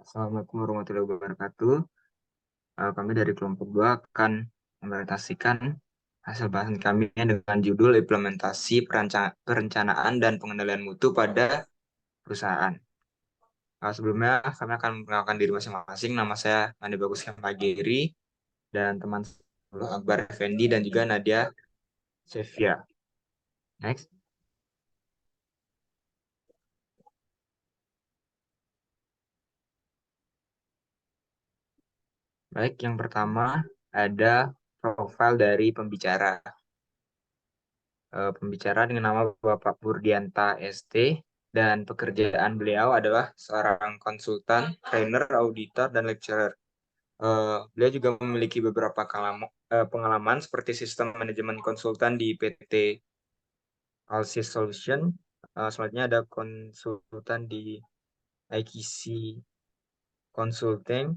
Assalamualaikum warahmatullahi wabarakatuh. Kami dari kelompok 2 akan mempresentasikan hasil bahasan kami dengan judul implementasi perencanaan dan pengendalian mutu pada perusahaan. Sebelumnya kami akan memperkenalkan diri masing-masing. Nama saya Andi Bagus Kempagiri dan teman saya Akbar Effendi dan juga Nadia Sevia. Next. Baik, yang pertama ada profil dari pembicara. Pembicara dengan nama Bapak Burdianta ST, dan pekerjaan beliau adalah seorang konsultan, trainer, auditor, dan lecturer. Beliau juga memiliki beberapa pengalaman seperti sistem manajemen konsultan di PT Alsys Solution. Selanjutnya ada konsultan di IKC Consulting,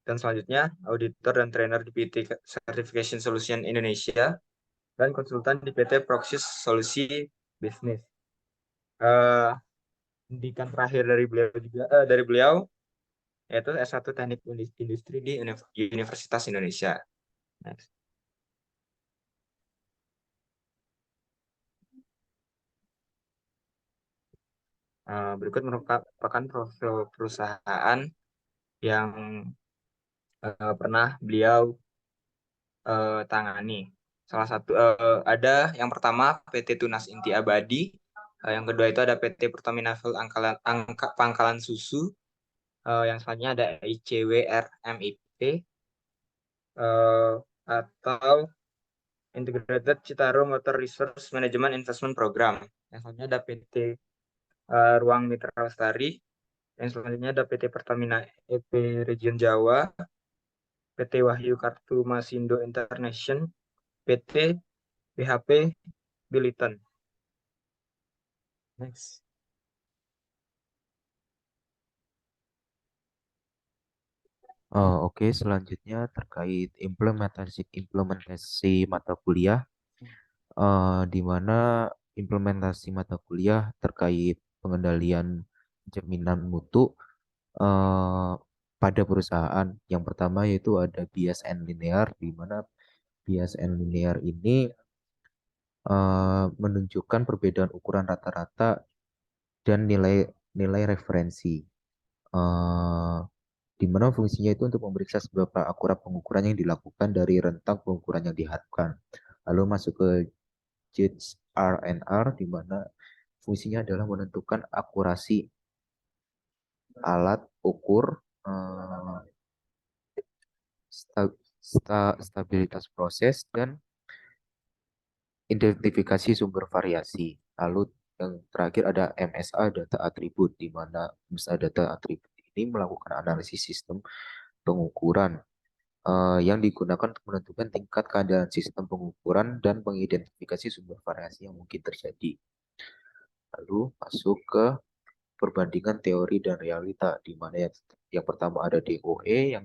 dan selanjutnya auditor dan trainer di PT Certification Solution Indonesia, dan konsultan di PT Proxys Solusi Business. Pendidikan terakhir dari beliau yaitu S1 Teknik Industri di Universitas Indonesia. Next. Berikut merupakan profil perusahaan yang pernah beliau tangani. Salah satu ada yang pertama PT Tunas Inti Abadi, yang kedua itu ada PT Pertamina Fuel Pangkalan Susu, yang selanjutnya ada ICWR MIP, atau Integrated Citarum Water Resource Management Investment Program. Yang selanjutnya ada PT Ruang Mitra Lestari. Yang selanjutnya ada PT Pertamina EP Region Jawa, PT Wahyu Kartu Masindo International, PT BHP Biliton. Next. Oke, selanjutnya terkait implementasi mata kuliah, di mana implementasi mata kuliah terkait pengendalian jaminan mutu eh, pada perusahaan. Yang pertama yaitu ada bias and linear, di mana bias and linear ini menunjukkan perbedaan ukuran rata-rata dan nilai referensi. Eh, di mana fungsinya itu untuk memeriksa seberapa akurat pengukuran yang dilakukan dari rentang pengukuran yang diharapkan. Lalu masuk ke Judge R&R, di mana fungsinya adalah menentukan akurasi alat ukur, eh, stabilitas proses, dan identifikasi sumber variasi. Lalu yang terakhir ada MSA, data atribut, di mana MSA data atribut ini melakukan analisis sistem pengukuran yang digunakan untuk menentukan tingkat keandalan sistem pengukuran dan mengidentifikasi sumber variasi yang mungkin terjadi. Lalu masuk ke perbandingan teori dan realita, di mana yang pertama ada DOE, yang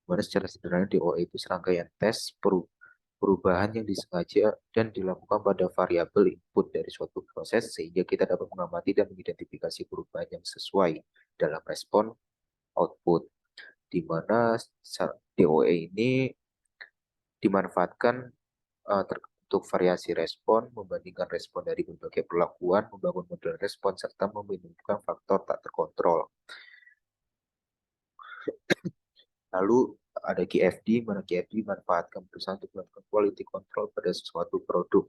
mana secara sederhana DOE itu serangkaian tes perubahan yang disengaja dan dilakukan pada variabel input dari suatu proses, sehingga kita dapat mengamati dan mengidentifikasi perubahan yang sesuai dalam respon output, di mana DOE ini dimanfaatkan untuk variasi respon, membandingkan respon dari berbagai perlakuan, membangun model respon, serta meminimumkan faktor tak terkontrol. Lalu ada QFD, mana QFD dimanfaatkan perusahaan untuk melakukan quality control pada sesuatu produk.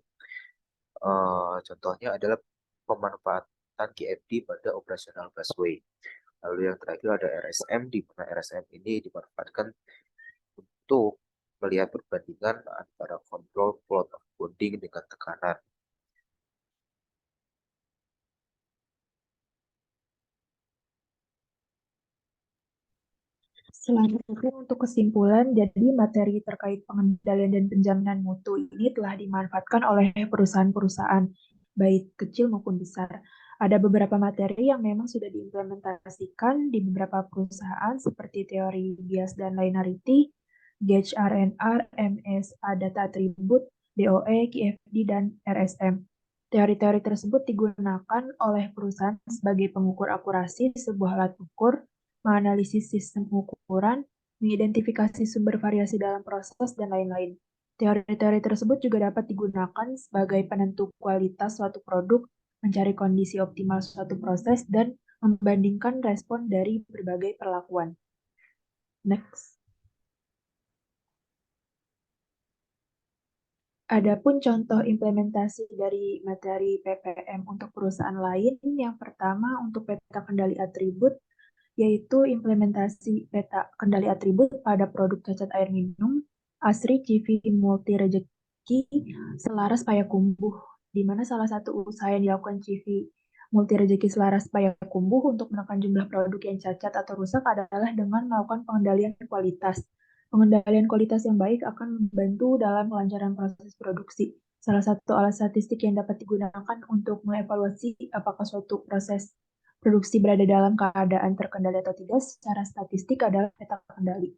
Contohnya adalah pemanfaatan QFD pada operasional busway. Lalu yang terakhir ada RSM, di mana RSM ini dimanfaatkan untuk melihat perbandingan antara kontrol plot of bonding dengan tekanan. Selanjutnya untuk kesimpulan, jadi materi terkait pengendalian dan penjaminan mutu ini telah dimanfaatkan oleh perusahaan-perusahaan, baik kecil maupun besar. Ada beberapa materi yang memang sudah diimplementasikan di beberapa perusahaan seperti teori bias dan linearity, Gauge R&R, MSA data atribut, DOE, QFD, dan RSM. Teori-teori tersebut digunakan oleh perusahaan sebagai pengukur akurasi sebuah alat ukur menganalisis sistem ukuran, mengidentifikasi sumber variasi dalam proses, dan lain-lain. Teori-teori tersebut juga dapat digunakan sebagai penentu kualitas suatu produk, mencari kondisi optimal suatu proses, dan membandingkan respon dari berbagai perlakuan. Next. Adapun contoh implementasi dari materi PPM untuk perusahaan lain, yang pertama untuk peta kendali atribut, yaitu implementasi peta kendali atribut pada produk cacat air minum, ASRI CV Multi Rejeki Selaras Payakumbuh, di mana salah satu usaha yang dilakukan CV Multi Rejeki Selaras Payakumbuh untuk menekan jumlah produk yang cacat atau rusak adalah dengan melakukan pengendalian kualitas. Pengendalian kualitas yang baik akan membantu dalam kelancaran proses produksi. Salah satu alat statistik yang dapat digunakan untuk mengevaluasi apakah suatu proses produksi berada dalam keadaan terkendali atau tidak secara statistik adalah peta kendali.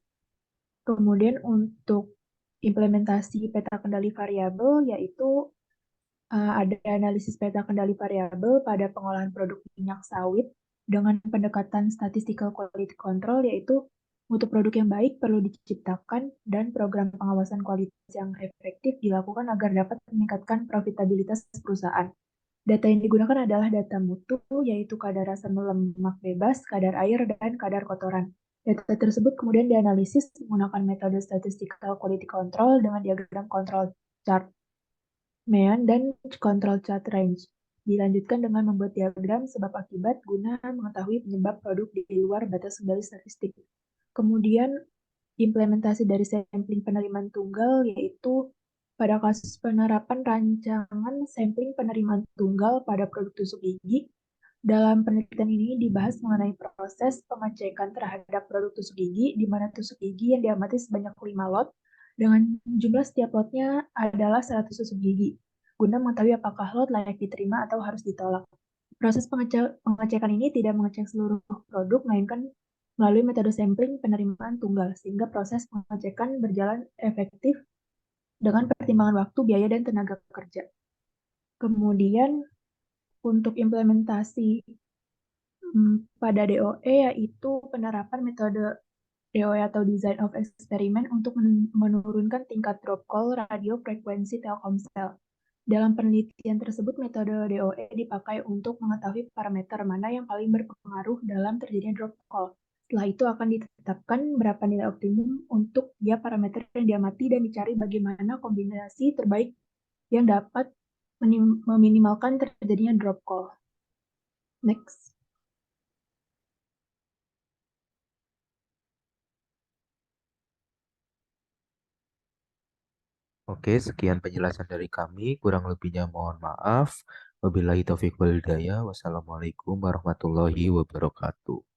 Kemudian untuk implementasi peta kendali variabel, yaitu ada analisis peta kendali variabel pada pengolahan produk minyak sawit dengan pendekatan statistical quality control, yaitu mutu produk yang baik perlu diciptakan dan program pengawasan kualitas yang efektif dilakukan agar dapat meningkatkan profitabilitas perusahaan. Data yang digunakan adalah data mutu, yaitu kadar asam lemak bebas, kadar air, dan kadar kotoran. Data tersebut kemudian dianalisis menggunakan metode statistical quality control dengan diagram control chart Mean dan control chart range. Dilanjutkan dengan membuat diagram sebab akibat guna mengetahui penyebab produk di luar batas kendali statistik. Kemudian implementasi dari sampling penerimaan tunggal, yaitu pada kasus penerapan rancangan sampling penerimaan tunggal pada produk tusuk gigi. Dalam penelitian ini dibahas mengenai proses pengecekan terhadap produk tusuk gigi, di mana tusuk gigi yang diamati sebanyak 5 lot, dengan jumlah setiap lotnya adalah 100 tusuk gigi, guna mengetahui apakah lot layak diterima atau harus ditolak. Proses pengecekan ini tidak mengecek seluruh produk, melainkan melalui metode sampling penerimaan tunggal, sehingga proses pengecekan berjalan efektif dengan pertimbangan waktu, biaya, dan tenaga kerja. Kemudian untuk implementasi pada DOE, yaitu penerapan metode DOE atau Design of Experiment untuk menurunkan tingkat drop call radio frekuensi Telkomsel. Dalam penelitian tersebut, metode DOE dipakai untuk mengetahui parameter mana yang paling berpengaruh dalam terjadinya drop call. Setelah itu akan ditetapkan berapa nilai optimum untuk tiap parameter yang diamati dan dicari bagaimana kombinasi terbaik yang dapat meminimalkan terjadinya drop call. Next. Oke, sekian penjelasan dari kami. Kurang lebihnya mohon maaf. Wabillahi taufiq wal hidayah. Wassalamualaikum warahmatullahi wabarakatuh.